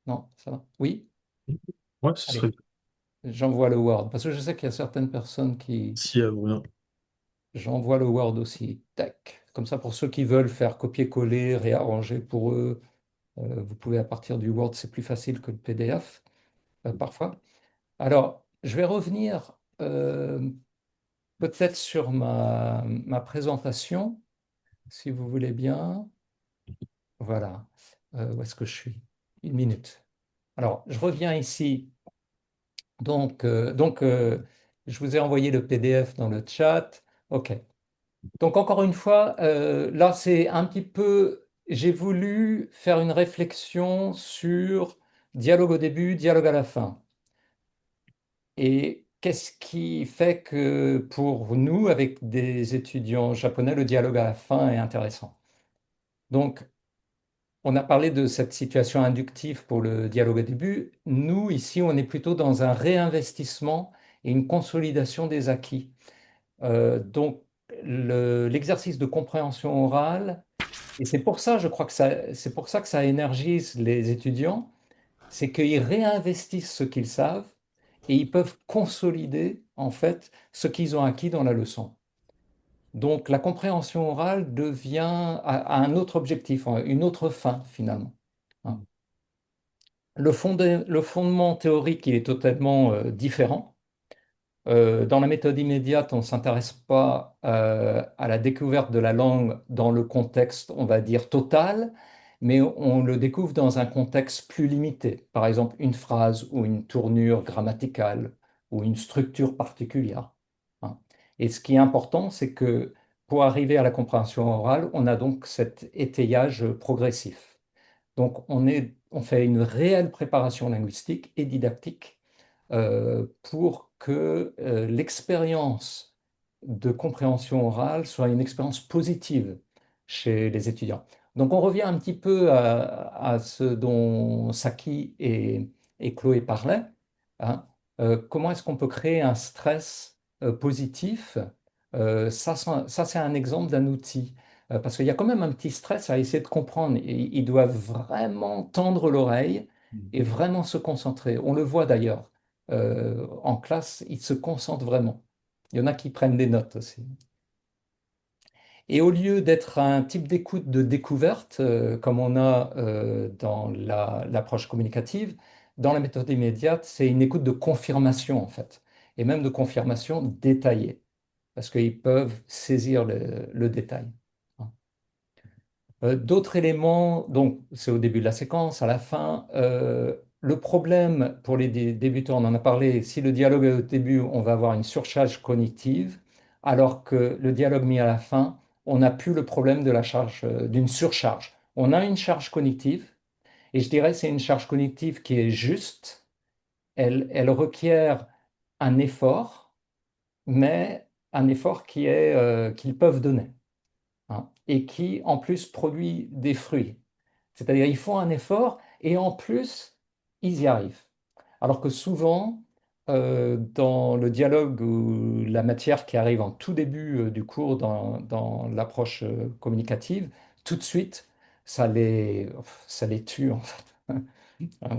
Non, ça va. Oui? Ouais, ce Allez, serait j'envoie le Word, parce que je sais qu'il y a certaines personnes qui... si vous... J'envoie le Word aussi. Tac. Comme ça, pour ceux qui veulent faire copier-coller, réarranger pour eux, vous pouvez à partir du Word, c'est plus facile que le PDF. parfois. Alors, je vais revenir peut-être sur ma présentation, si vous voulez bien. Voilà. Où est-ce que je suis? Une minute. Alors, je reviens ici. Donc, je vous ai envoyé le PDF dans le chat. OK. Donc, encore une fois, là, c'est un petit peu, j'ai voulu faire une réflexion sur dialogue au début, dialogue à la fin. Et qu'est-ce qui fait que pour nous, avec des étudiants japonais, le dialogue à la fin est intéressant? Donc, on a parlé de cette situation inductive pour le dialogue au début. Nous, ici, on est plutôt dans un réinvestissement et une consolidation des acquis. Donc, l'exercice de compréhension orale, et c'est pour ça, je crois que c'est pour ça que ça énergise les étudiants, c'est qu'ils réinvestissent ce qu'ils savent et ils peuvent consolider, en fait, ce qu'ils ont acquis dans la leçon. Donc, la compréhension orale devient à un autre objectif, une autre fin, finalement. Hein. Le fondement théorique, il est totalement différent. Dans la méthode immédiate, on ne s'intéresse pas à la découverte de la langue dans le contexte, on va dire, total, mais on le découvre dans un contexte plus limité. Par exemple, une phrase ou une tournure grammaticale ou une structure particulière. Hein. Et ce qui est important, c'est que pour arriver à la compréhension orale, on a donc cet étayage progressif. Donc, on fait une réelle préparation linguistique et didactique pour que l'expérience de compréhension orale soit une expérience positive chez les étudiants. Donc, on revient un petit peu à ce dont Saki et Chloé parlaient. Hein. Comment est-ce qu'on peut créer un stress positif? Ça, c'est un exemple d'un outil. Parce qu'il y a quand même un petit stress à essayer de comprendre. Et ils doivent vraiment tendre l'oreille et vraiment se concentrer. On le voit d'ailleurs. En classe, ils se concentrent vraiment. Il y en a qui prennent des notes aussi. Et au lieu d'être un type d'écoute de découverte, comme on a dans l'approche communicative, dans la méthode immédiate, c'est une écoute de confirmation en fait, et même de confirmation détaillée, parce qu'ils peuvent saisir le détail. D'autres éléments, donc c'est au début de la séquence, à la fin. Le problème pour les débutants, on en a parlé, si le dialogue est au début, on va avoir une surcharge cognitive, alors que le dialogue mis à la fin, on n'a plus le problème de la charge, d'une surcharge. On a une charge cognitive, et je dirais c'est une charge cognitive qui est juste, elle requiert un effort, mais un effort qu'ils peuvent donner, hein, et qui en plus produit des fruits. C'est-à-dire ils font un effort et en plus, ils y arrivent. Alors que souvent, dans le dialogue ou la matière qui arrive en tout début du cours dans l'approche communicative, tout de suite, ça les tue en fait. Hein,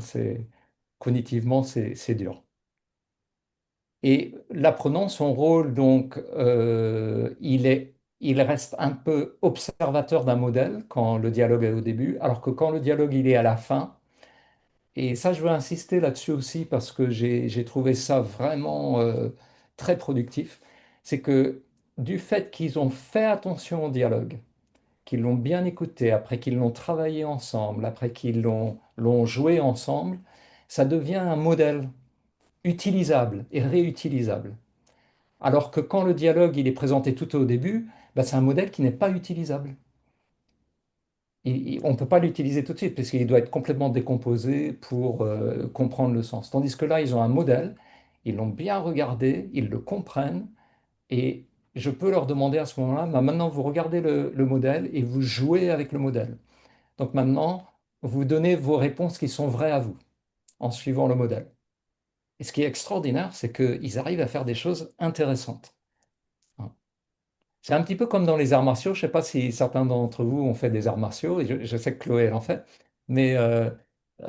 cognitivement, c'est dur. Et l'apprenant, son rôle, donc, il reste un peu observateur d'un modèle quand le dialogue est au début, alors que quand le dialogue il est à la fin, et ça, je veux insister là-dessus aussi parce que j'ai trouvé ça vraiment très productif, c'est que du fait qu'ils ont fait attention au dialogue, qu'ils l'ont bien écouté, après qu'ils l'ont travaillé ensemble, après qu'ils l'ont joué ensemble, ça devient un modèle utilisable et réutilisable. Alors que quand le dialogue il est présenté tout au début, bah, c'est un modèle qui n'est pas utilisable. On ne peut pas l'utiliser tout de suite parce qu'il doit être complètement décomposé pour comprendre le sens. Tandis que là, ils ont un modèle, ils l'ont bien regardé, ils le comprennent, et je peux leur demander à ce moment-là, bah, maintenant vous regardez le modèle et vous jouez avec le modèle. Donc maintenant, vous donnez vos réponses qui sont vraies à vous en suivant le modèle. Et ce qui est extraordinaire, c'est qu'ils arrivent à faire des choses intéressantes. Hein. C'est un petit peu comme dans les arts martiaux. Je ne sais pas si certains d'entre vous ont fait des arts martiaux, et je sais que Chloé, elle en fait. Mais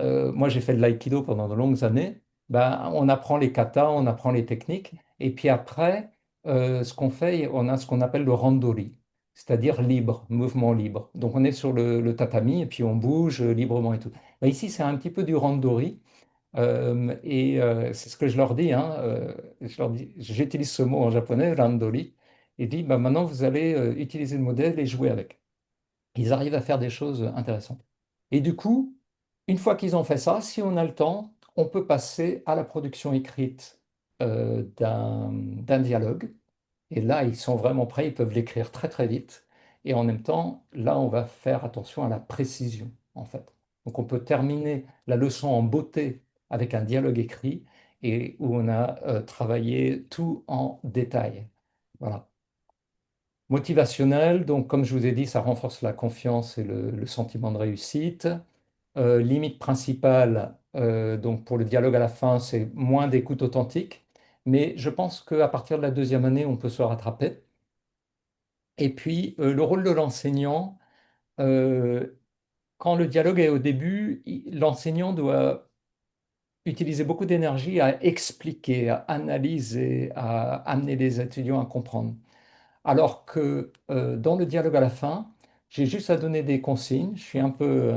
moi, j'ai fait de l'aïkido pendant de longues années. Ben, on apprend les katas, on apprend les techniques. Et puis après, ce qu'on fait, on a ce qu'on appelle le randori, c'est-à-dire libre, mouvement libre. Donc on est sur le tatami et puis on bouge librement et tout. Ben, ici, c'est un petit peu du randori. C'est ce que je leur dis, hein, je leur dis, j'utilise ce mot en japonais, randori, et dis, bah, maintenant vous allez utiliser le modèle et jouer avec. Ils arrivent à faire des choses intéressantes. Et du coup, une fois qu'ils ont fait ça, si on a le temps, on peut passer à la production écrite d'un dialogue. Et là, ils sont vraiment prêts, ils peuvent l'écrire très très vite. Et en même temps, là, on va faire attention à la précision, en fait. Donc on peut terminer la leçon en beauté avec un dialogue écrit et où on a travaillé tout en détail. Voilà. Motivationnel, donc comme je vous ai dit, ça renforce la confiance et le sentiment de réussite. Limite principale, donc pour le dialogue à la fin, c'est moins d'écoute authentique. Mais je pense qu'à partir de la deuxième année, on peut se rattraper. Et puis, le rôle de l'enseignant, euh, quand le dialogue est au début, l'enseignant doit utiliser beaucoup d'énergie à expliquer, à analyser, à amener les étudiants à comprendre. Alors que dans le dialogue à la fin, j'ai juste à donner des consignes. Je suis un peu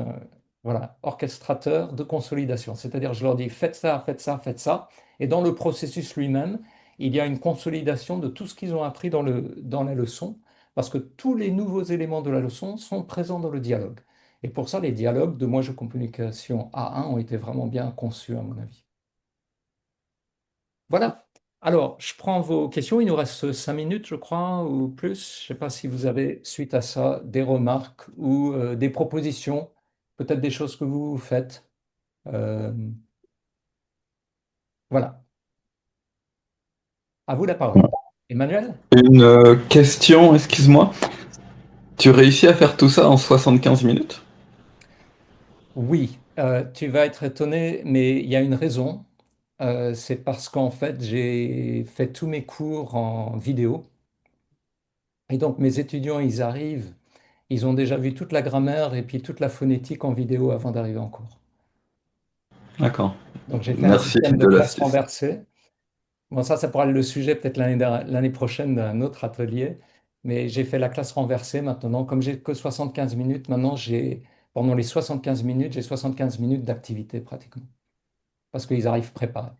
voilà, orchestrateur de consolidation. C'est-à-dire, je leur dis faites ça, faites ça, faites ça. Et dans le processus lui-même, il y a une consolidation de tout ce qu'ils ont appris dans la leçon, parce que tous les nouveaux éléments de la leçon sont présents dans le dialogue. Et pour ça, les dialogues de Moi Je Communication A1 ont été vraiment bien conçus, à mon avis. Voilà. Alors, je prends vos questions. Il nous reste 5 minutes, je crois, ou plus. Je ne sais pas si vous avez, suite à ça, des remarques ou des propositions, peut-être des choses que vous faites. Euh, voilà. À vous la parole. Emmanuel? Une question, excuse-moi. Tu réussis à faire tout ça en 75 minutes? Oui, tu vas être étonné, mais il y a une raison. C'est parce qu'en fait, j'ai fait tous mes cours en vidéo. Et donc, mes étudiants, ils arrivent, ils ont déjà vu toute la grammaire et puis toute la phonétique en vidéo avant d'arriver en cours. D'accord. Donc j'ai fait un Merci système de de classe l'astuce. renversée. Bon, ça pourra être le sujet peut-être l'année prochaine d'un autre atelier. Mais j'ai fait la classe renversée maintenant. Comme j'ai que 75 minutes, maintenant pendant les 75 minutes, j'ai 75 minutes d'activité pratiquement. Parce qu'ils arrivent préparés.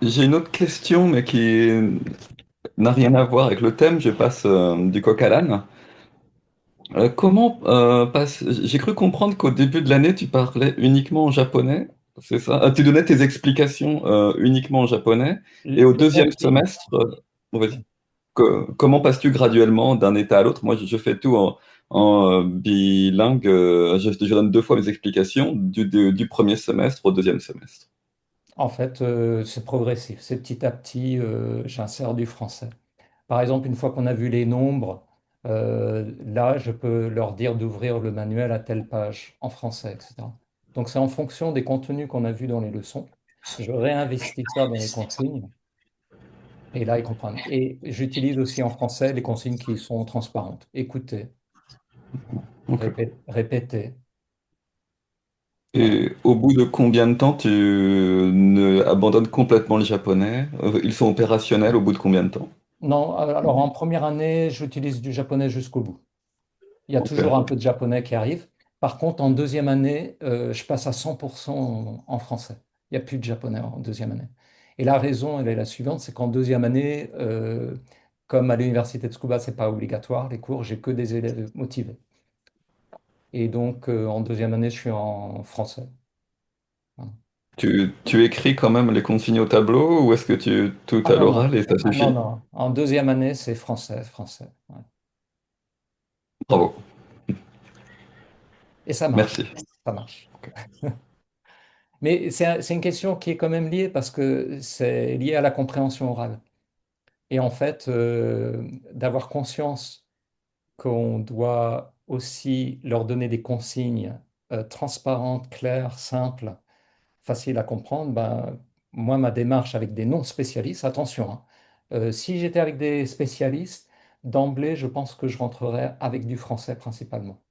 J'ai une autre question, mais qui n'a rien à voir avec le thème. Je passe du coq à l'âne. J'ai cru comprendre qu'au début de l'année, tu parlais uniquement en japonais, c'est ça? Tu donnais tes explications uniquement en japonais. Et au Les deuxième consignes. semestre, vas-y. Comment passes-tu graduellement d'un état à l'autre? Moi, je fais tout en bilingue. Je donne 2 fois mes explications du premier semestre au deuxième semestre. En fait, c'est progressif. C'est petit à petit, j'insère du français. Par exemple, une fois qu'on a vu les nombres, là, je peux leur dire d'ouvrir le manuel à telle page en français, etc. Donc, c'est en fonction des contenus qu'on a vus dans les leçons. Je réinvestis ça dans les consignes et là, ils comprennent. Et j'utilise aussi en français les consignes qui sont transparentes. Écoutez, Ok. répétez. Voilà. Et au bout de combien de temps tu ne abandonnes complètement le japonais? Ils sont opérationnels au bout de combien de temps? Non, alors en première année, j'utilise du japonais jusqu'au bout. Il y a Ok. toujours un peu de japonais qui arrive. Par contre, en deuxième année, je passe à 100% en français. Il n'y a plus de japonais en deuxième année. Et la raison, elle est la suivante, c'est qu'en deuxième année, comme à l'université de Tsukuba, ce n'est pas obligatoire, les cours, j'ai que des élèves motivés. Et donc, en deuxième année, je suis en français. Voilà. Tu écris quand même les consignes au tableau ou est-ce que tout Ah à non, non. l'oral et ça Ah non, suffit? non. En deuxième année, c'est français, français. Ouais. Bravo. Et ça marche. Merci. Ça marche. Mais c'est une question qui est quand même liée parce que c'est lié à la compréhension orale. Et en fait, d'avoir conscience qu'on doit aussi leur donner des consignes transparentes, claires, simples, faciles à comprendre, ben, moi, ma démarche avec des non-spécialistes, attention, hein, si j'étais avec des spécialistes, d'emblée, je pense que je rentrerais avec du français principalement.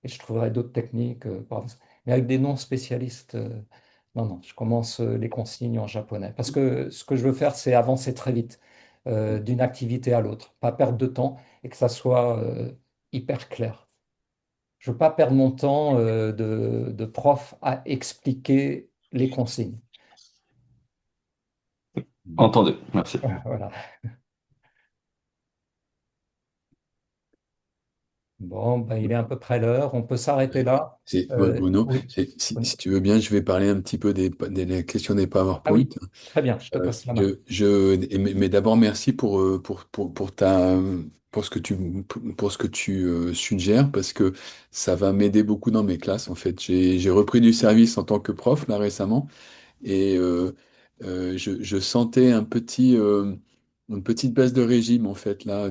Et je trouverai d'autres techniques. Mais avec des non-spécialistes, non, non, je commence les consignes en japonais. Parce que ce que je veux faire, c'est avancer très vite d'une activité à l'autre, pas perdre de temps et que ça soit hyper clair. je veux pas perdre mon temps de prof à expliquer les consignes. Entendu, merci. Voilà. Bon, ben, il est à peu près l'heure. On peut s'arrêter là. Bruno, Oui. si tu veux bien, je vais parler un petit peu des questions des Ah PowerPoint. oui, très bien, je te passe la main. Mais d'abord, merci pour ce que tu suggères, parce que ça va m'aider beaucoup dans mes classes. En fait, j'ai repris du service en tant que prof là récemment. Et je sentais une petite baisse de régime en fait là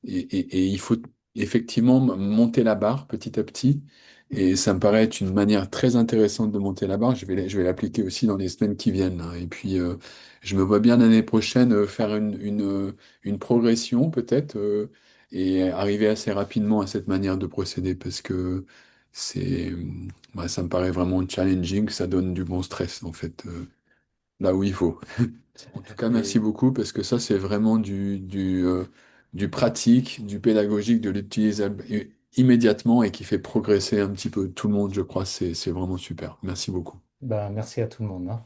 et il faut effectivement monter la barre petit à petit. Et ça me paraît être une manière très intéressante de monter la barre. Je vais l'appliquer aussi dans les semaines qui viennent, là. Et puis je me vois bien l'année prochaine faire une progression peut-être et arriver assez rapidement à cette manière de procéder parce que c'est ça me paraît vraiment challenging, ça donne du bon stress en fait, là où il faut. En tout cas, merci Et beaucoup parce que ça, c'est vraiment du pratique, du pédagogique, de l'utilisable immédiatement et qui fait progresser un petit peu tout le monde, je crois. C'est vraiment super. Merci beaucoup. ben, merci à tout le monde, hein.